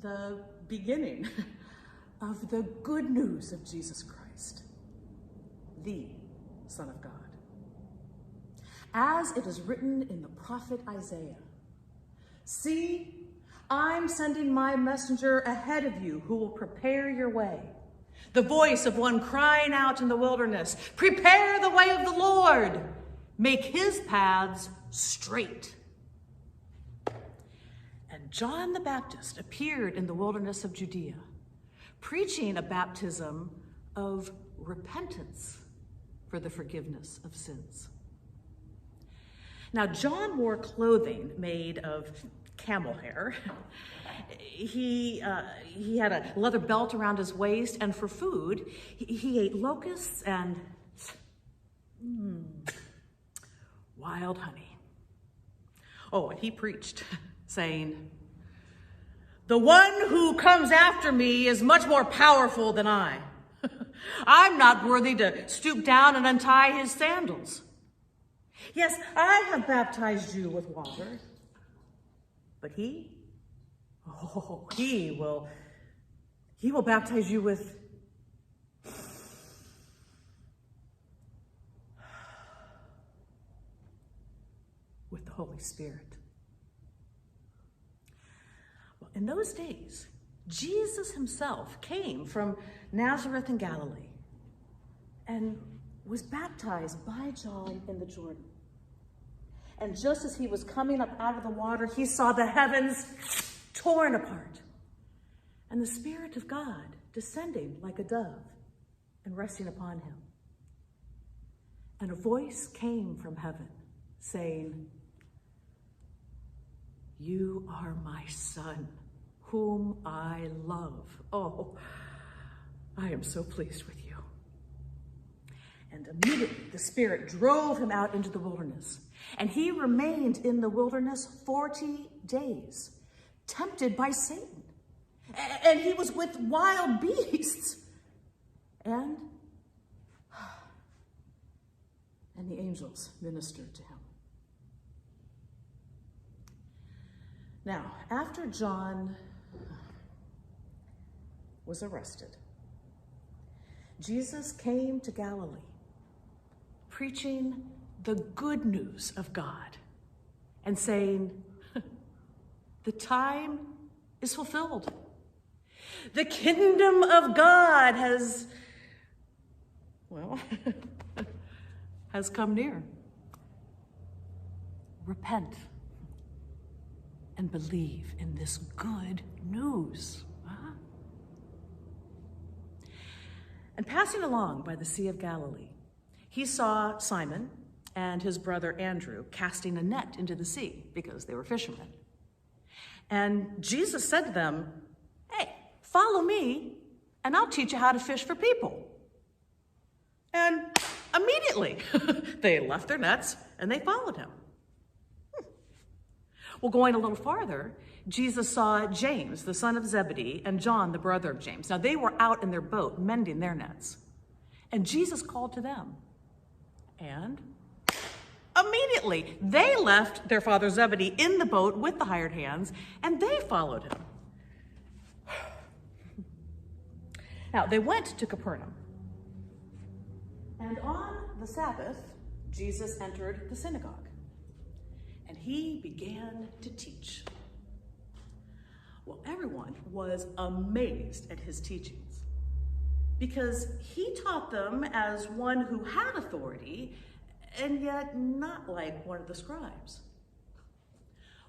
the beginning of the good news of Jesus Christ, the Son of God. As it is written in the prophet Isaiah, "See, I'm sending my messenger ahead of you who will prepare your way. The voice of one crying out in the wilderness, prepare the way of the Lord, make his paths straight." And John the Baptist appeared in the wilderness of Judea, preaching a baptism of repentance for the forgiveness of sins. Now, John wore clothing made of camel hair. He had a leather belt around his waist, and for food, he ate locusts and wild honey. Oh, and he preached, saying, "The one who comes after me is much more powerful than I. I'm not worthy to stoop down and untie his sandals. Yes, I have baptized you with water, but he will baptize you with the Holy Spirit." Well, in those days, Jesus himself came from Nazareth in Galilee and was baptized by John in the Jordan. And just as he was coming up out of the water, he saw the heavens torn apart and the Spirit of God descending like a dove and resting upon him. And a voice came from heaven saying, "You are my Son, whom I love. Oh, I am so pleased with you." And immediately the Spirit drove him out into the wilderness. And he remained in the wilderness 40 days, tempted by Satan. And he was with wild beasts. And the angels ministered to him. Now, after John was arrested, Jesus came to Galilee, preaching the good news of God and saying, "The time is fulfilled. The kingdom of God has come near. Repent and believe in this good news." And passing along by the Sea of Galilee, he saw Simon and his brother Andrew casting a net into the sea because they were fishermen. And Jesus said to them, "Hey, follow me, and I'll teach you how to fish for people." And immediately they left their nets and they followed him. Well, going a little farther, Jesus saw James, the son of Zebedee, and John, the brother of James. Now, they were out in their boat mending their nets. And Jesus called to them. And immediately, they left their father Zebedee in the boat with the hired hands, and they followed him. Now, they went to Capernaum. And on the Sabbath, Jesus entered the synagogue, and he began to teach. Well, everyone was amazed at his teachings, because he taught them as one who had authority, and yet not like one of the scribes.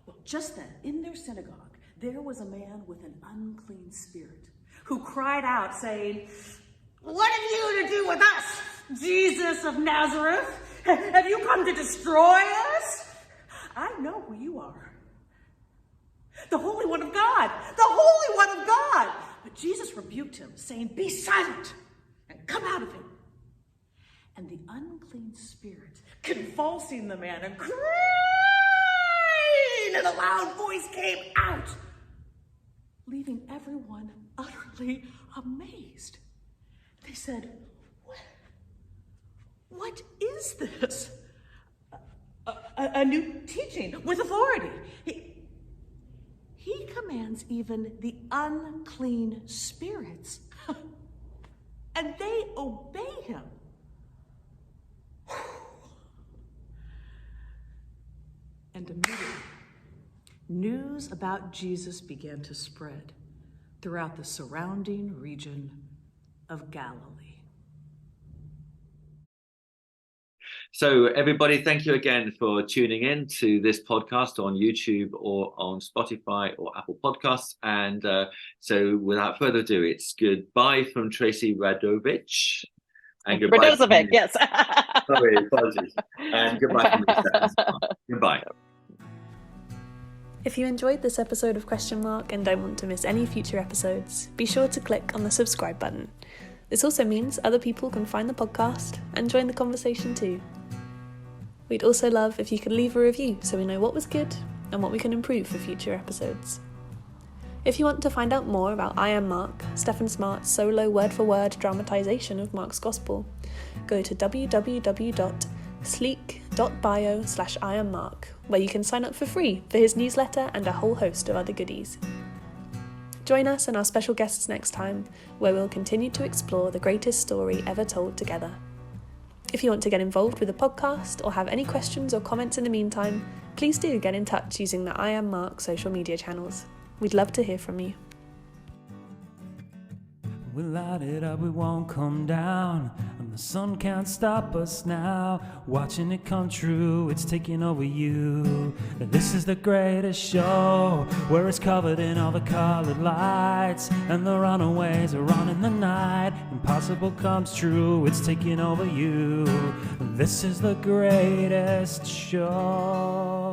Well, just then, in their synagogue, there was a man with an unclean spirit who cried out, saying, "What have you to do with us, Jesus of Nazareth? Have you come to destroy us? I know who you are, the Holy One of God, the Holy One of God." But Jesus rebuked him, saying, "Be silent and come out of him." And the unclean spirit, convulsing the man and crying in a loud voice, came out, leaving everyone utterly amazed. They said, What is this? A new teaching with authority. He commands even the unclean spirits, and they obey him. And immediately, news about Jesus began to spread throughout the surrounding region of Galilee. So everybody, thank you again for tuning in to this podcast on YouTube or on Spotify or Apple Podcasts. And so without further ado, it's goodbye from Tracy Radovich. And goodbye. Radozovic, yes. Sorry, apologies. And goodbye from me. Goodbye. If you enjoyed this episode of Question Mark and don't want to miss any future episodes, be sure to click on the subscribe button. This also means other people can find the podcast and join the conversation too. We'd also love if you could leave a review so we know what was good and what we can improve for future episodes. If you want to find out more about I Am Mark, Stephen Smart's solo word-for-word dramatisation of Mark's Gospel, go to www.sleek.bio/IamMark, where you can sign up for free for his newsletter and a whole host of other goodies. Join us and our special guests next time, where we'll continue to explore the greatest story ever told together. If you want to get involved with the podcast or have any questions or comments in the meantime, please do get in touch using the I Am Mark social media channels. We'd love to hear from you. We light it up, we won't come down, and the sun can't stop us now. Watching it come true, it's taking over you. This is the greatest show, where it's covered in all the colored lights, and the runaways are on in the night. Impossible comes true, it's taking over you. This is the greatest show.